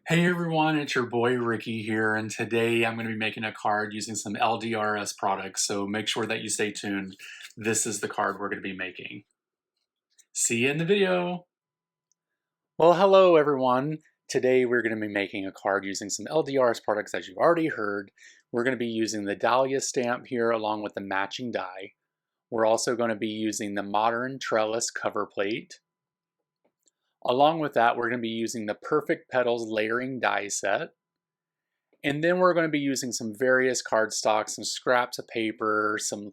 Hey everyone, it's your boy Ricky here, and today I'm going to be making a card using some LDRS products, so make sure that you stay tuned. This is the card we're going to be making. See you in the video! Well, hello everyone. Today we're going to be making a card using some LDRS products, as you've already heard. We're going to be using the Dahlia stamp here along with the matching die. We're also going to be using the Modern Trellis cover plate. Along with that, we're going to be using the Perfect Petals layering die set. And then we're going to be using some various cardstock, some scraps of paper, some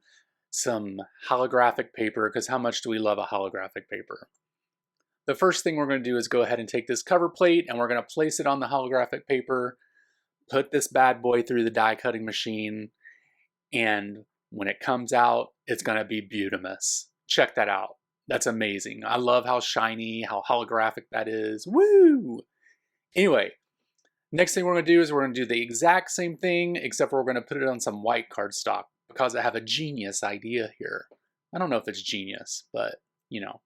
holographic paper, because how much do we love a holographic paper? The first thing we're going to do is go ahead and take this cover plate and we're going to place it on the holographic paper, put this bad boy through the die cutting machine, and when it comes out, it's going to be beautimous. Check that out. That's amazing. I love how shiny, how holographic that is. Woo! Anyway, next thing we're going to do is we're going to do the exact same thing, except we're going to put it on some white cardstock because I have a genius idea here. I don't know if it's genius, but you know,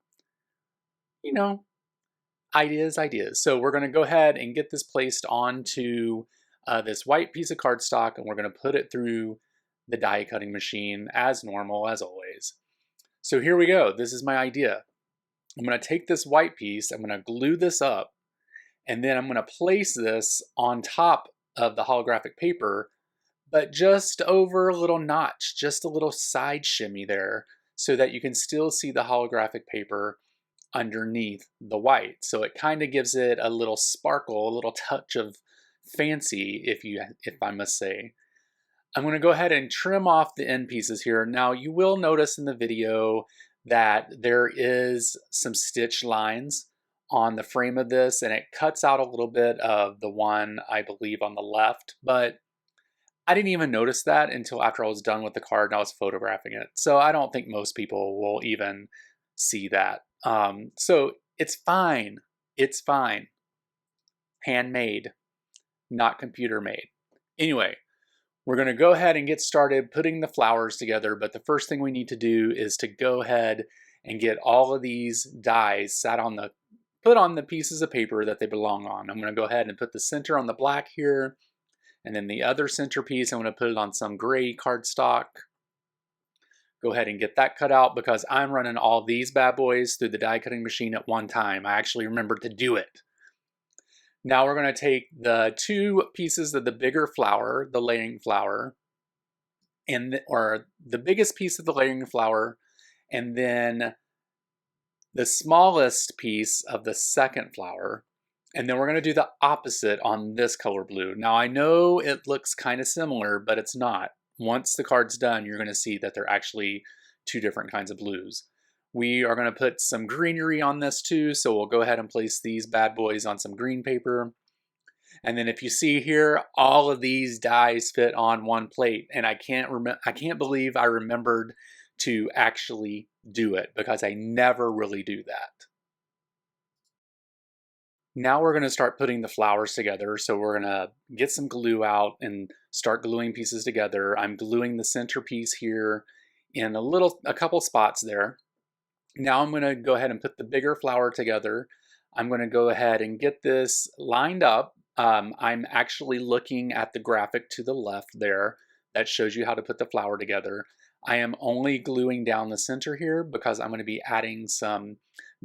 ideas. So we're going to go ahead and get this placed onto this white piece of cardstock, and we're going to put it through the die cutting machine as normal, as always. So here we go. This is my idea. I'm going to take this white piece, I'm going to glue this up, and then I'm going to place this on top of the holographic paper, but just over a little notch, just a little side shimmy there, so that you can still see the holographic paper underneath the white. So it kind of gives it a little sparkle, a little touch of fancy, if I must say. I'm going to go ahead and trim off the end pieces here. Now you will notice in the video that there is some stitch lines on the frame of this, and it cuts out a little bit of the one I believe on the left, but I didn't even notice that until after I was done with the card and I was photographing it. So I don't think most people will even see that. So it's fine. It's fine. Handmade, not computer made. Anyway, we're going to go ahead and get started putting the flowers together, but the first thing we need to do is to go ahead and get all of these dies put on the pieces of paper that they belong on. I'm going to go ahead and put the center on the black here, and then the other centerpiece, I'm going to put it on some gray cardstock. Go ahead and get that cut out because I'm running all these bad boys through the die cutting machine at one time. I actually remembered to do it. Now we're going to take the two pieces of the bigger flower, the layering flower, or the biggest piece of the layering flower, and then the smallest piece of the second flower, and then we're going to do the opposite on this color blue. Now I know it looks kind of similar, but it's not. Once the card's done, you're going to see that they're actually two different kinds of blues. We are going to put some greenery on this too, so we'll go ahead and place these bad boys on some green paper. And then if you see here, all of these dies fit on one plate, and I can't believe I remembered to actually do it because I never really do that. Now we're going to start putting the flowers together. So we're going to get some glue out and start gluing pieces together. I'm gluing the centerpiece here in a couple spots there. Now I'm going to go ahead and put the bigger flower together. I'm going to go ahead and get this lined up. I'm actually looking at the graphic to the left there that shows you how to put the flower together. I am only gluing down the center here because I'm going to be adding some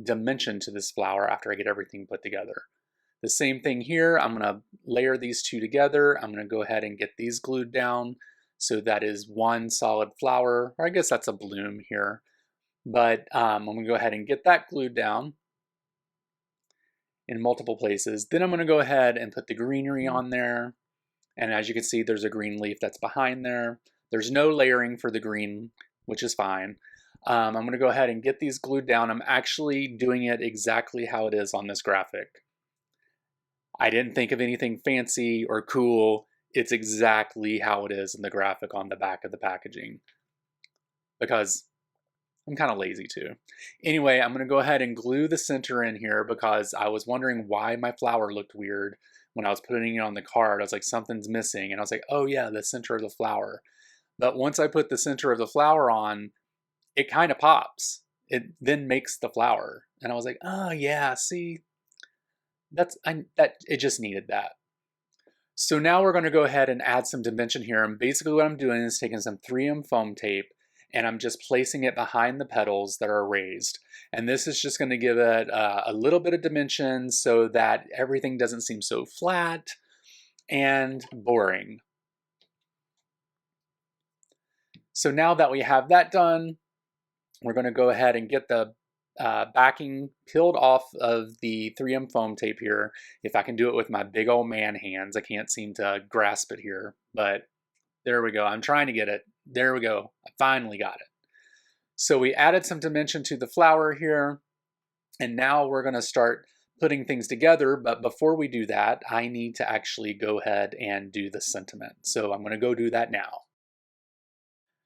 dimension to this flower after I get everything put together. The same thing here, I'm going to layer these two together. I'm going to go ahead and get these glued down. So that is one solid flower, or I guess that's a bloom here. But I'm going to go ahead and get that glued down in multiple places. Then I'm going to go ahead and put the greenery on there. And as you can see, there's a green leaf that's behind there. There's no layering for the green, which is fine. I'm going to go ahead and get these glued down. I'm actually doing it exactly how it is on this graphic. I didn't think of anything fancy or cool. It's exactly how it is in the graphic on the back of the packaging because I'm kind of lazy too. Anyway, I'm going to go ahead and glue the center in here because I was wondering why my flower looked weird when I was putting it on the card. I was like, something's missing. And I was like, oh yeah, the center of the flower. But once I put the center of the flower on, it kind of pops. It then makes the flower. And I was like, oh yeah, see, it just needed that. So now we're going to go ahead and add some dimension here. And basically what I'm doing is taking some 3M foam tape and I'm just placing it behind the petals that are raised. And this is just going to give it a little bit of dimension so that everything doesn't seem so flat and boring. So now that we have that done, we're going to go ahead and get the backing peeled off of the 3M foam tape here. If I can do it with my big old man hands, I can't seem to grasp it here, but there we go. I'm trying to get it. There we go. I finally got it. So we added some dimension to the flower here, and now we're going to start putting things together. But before we do that, I need to actually go ahead and do the sentiment. So I'm going to go do that now.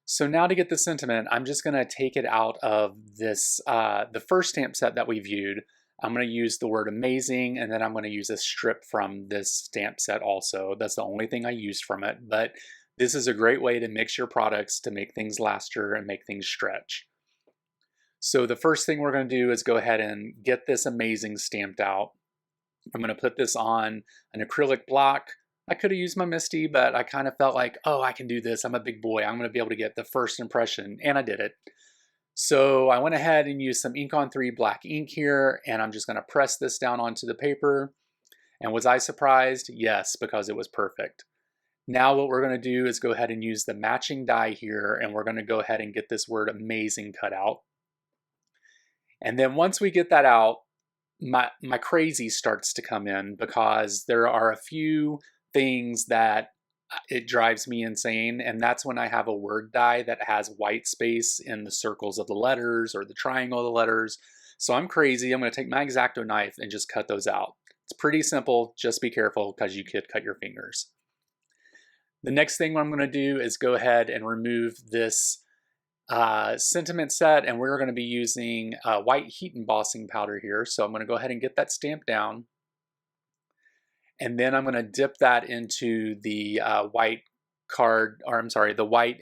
So now to get the sentiment, I'm just going to take it out of this, the first stamp set that we viewed. I'm going to use the word amazing, and then I'm going to use a strip from this stamp set also. That's the only thing I used from it, but this is a great way to mix your products to make things laster and make things stretch. So the first thing we're going to do is go ahead and get this amazing stamped out. I'm going to put this on an acrylic block. I could have used my Misty, but I kind of felt like, oh, I can do this. I'm a big boy. I'm going to be able to get the first impression, and I did it. So I went ahead and used some Ink on 3 black ink here, and I'm just going to press this down onto the paper. And was I surprised? Yes, because it was perfect. Now what we're going to do is go ahead and use the matching die here, and we're going to go ahead and get this word amazing cut out. And then once we get that out, my crazy starts to come in, because there are a few things that it drives me insane, and that's when I have a word die that has white space in the circles of the letters or the triangle of the letters. So I'm crazy. I'm going to take my X-Acto knife and just cut those out. It's pretty simple. Just be careful because you could cut your fingers. The next thing I'm going to do is go ahead and remove this sentiment set, and we're going to be using white heat embossing powder here. So I'm going to go ahead and get that stamped down. And then I'm going to dip that into the white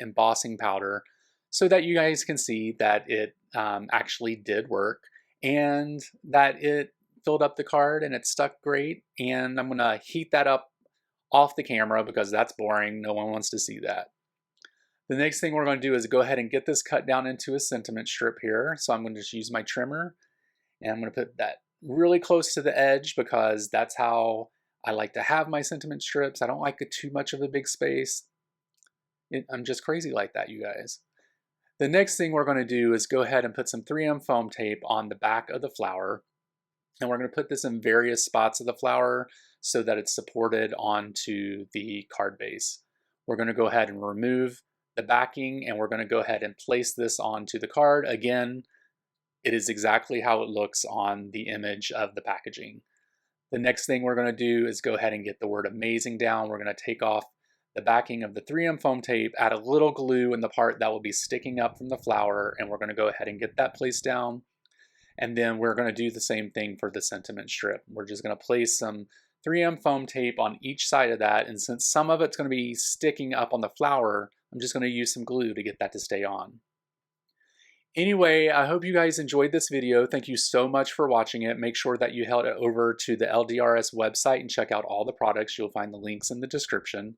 embossing powder, so that you guys can see that it actually did work and that it filled up the card and it stuck great. And I'm going to heat that up off the camera because that's boring. No one wants to see that. The next thing we're going to do is go ahead and get this cut down into a sentiment strip here. So I'm going to just use my trimmer, and I'm going to put that really close to the edge because that's how I like to have my sentiment strips. I don't like too much of a big space. I'm just crazy like that, you guys. The next thing we're going to do is go ahead and put some 3M foam tape on the back of the flower. And we're going to put this in various spots of the flower so that it's supported onto the card base. We're going to go ahead and remove the backing, and we're going to go ahead and place this onto the card. Again, it is exactly how it looks on the image of the packaging. The next thing we're going to do is go ahead and get the word amazing down. We're going to take off the backing of the 3M foam tape, add a little glue in the part that will be sticking up from the flower, and we're going to go ahead and get that placed down. And then we're going to do the same thing for the sentiment strip. We're just going to place some 3M foam tape on each side of that, and since some of it's going to be sticking up on the flower, I'm just going to use some glue to get that to stay on. Anyway, I hope you guys enjoyed this video. Thank you so much for watching it. Make sure that you head over to the LDRS website and check out all the products. You'll find the links in the description.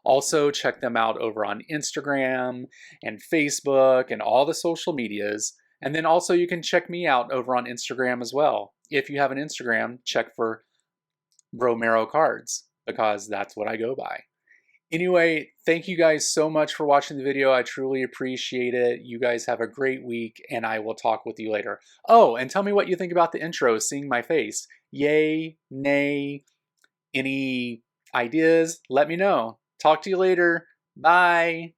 Also, check them out over on Instagram and Facebook and all the social medias. And then also you can check me out over on Instagram as well. If you have an Instagram, check for Romero Cards, because that's what I go by. Anyway, thank you guys so much for watching the video. I truly appreciate it. You guys have a great week, and I will talk with you later. Oh, and tell me what you think about the intro, seeing my face. Yay, nay, any ideas? Let me know. Talk to you later. Bye.